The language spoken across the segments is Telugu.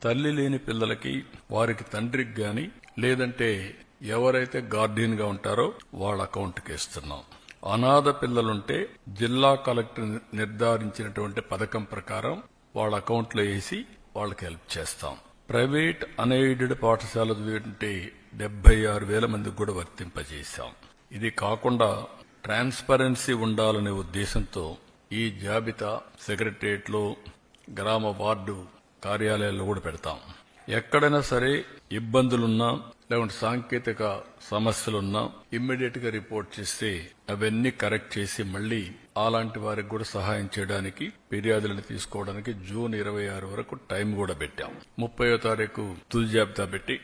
తల్లి లేని పిల్లలకి వారికి తండ్రికి గాని లేదంటే ఎవరైతే గార్డియన్ గా ఉంటారో వాళ్ళ అకౌంట్కి ఇస్తున్నాం. అనాథ పిల్లలుంటే జిల్లా కలెక్టర్ నిర్ధారించినటువంటి పథకం ప్రకారం వాళ్ళ అకౌంట్లో వేసి వాళ్ళకి హెల్ప్ చేస్తాం. ప్రైవేట్ అన్ఎయిడెడ్ పాఠశాల ఉంటే 76,000 మందికి కూడా వర్తింపజేశాం. ఇది కాకుండా ట్రాన్స్పరెన్సీ ఉండాలనే ఉద్దేశంతో ఈ జాబితా సెక్రటరియట్లో, గ్రామ వార్డు కార్యాలయాల్లో కూడా పెడతాం. ఎక్కడైనా సరే ఇబ్బందులున్నా లేకుంటే సాంకేతిక సమస్యలున్నా ఇమ్మీడియట్ గా రిపోర్ట్ చేస్తే అవన్నీ కరెక్ట్ చేసి మళ్లీ అలాంటి వారికి కూడా సహాయం చేయడానికి ఫిర్యాదులను తీసుకోవడానికి జూన్ 26 వరకు టైం కూడా పెట్టాం. 30వ తారీఖు తుది జాబితా పెట్టి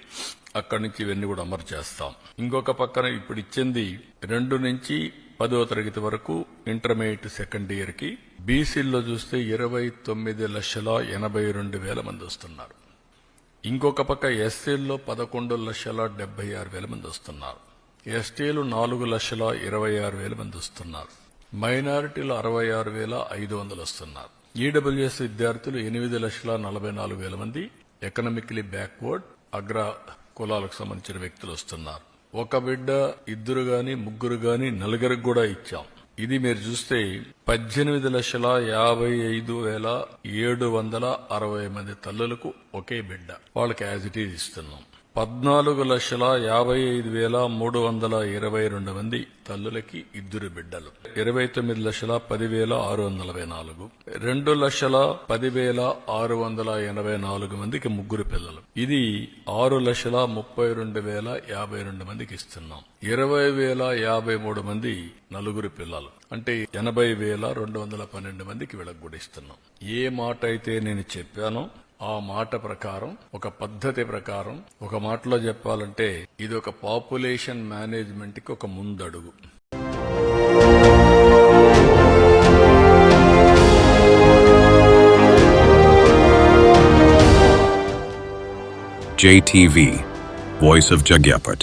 అక్కడి నుంచి ఇవన్నీ కూడా అమలు చేస్తాం. ఇంకొక పక్కన ఇప్పుడు ఇచ్చింది 2 నుంచి 10వ తరగతి వరకు ఇంటర్మీడియట్ సెకండ్ ఇయర్ కి బీసీల్లో చూస్తే 29,82,000 మంది వస్తున్నారు. ఇంకొక పక్క ఎస్సీల్లో 11,76,000 మంది వస్తున్నారు. ఎస్టీలు 4,26,000 మంది వస్తున్నారు. మైనారిటీలు 66,500 వస్తున్నారు. ఈడబ్ల్యూఎస్ విద్యార్థులు 8,44,000 మంది ఎకనామికలీ బ్యాక్వర్డ్ అగ్ర కులాలకు సంబంధించిన వ్యక్తులు వస్తున్నారు. ఒక బిడ్డ, 2 గాని 3 గాని 4 కూడా ఇచ్చాం. ఇది మీరు చూస్తే 18,55,760 మంది తల్లులకు ఒకే బిడ్డ, వాళ్ళకి యాజ్ ఇట్ ఈజ్ ఇస్తున్నాం. 14,55,322 మంది తల్లులకి 2 బిడ్డలు, 29,10,644, 2,10,684 మందికి 3 పిల్లలు. ఇది 6,32,052 మందికి ఇస్తున్నాం. 20,053 మంది 4 పిల్లలు, అంటే 80,212 మందికి వీళ్ళకి కూడా ఇస్తున్నాం. ఏ మాట అయితే నేను చెప్పానో ఆ మాట ప్రకారం, ఒక పద్ధతి ప్రకారం, ఒక మాటలో చెప్పాలంటే ఇది ఒక పాపులేషన్ మేనేజ్మెంట్ కి ఒక ముందడుగు. JTV, Voice of Jagyapat.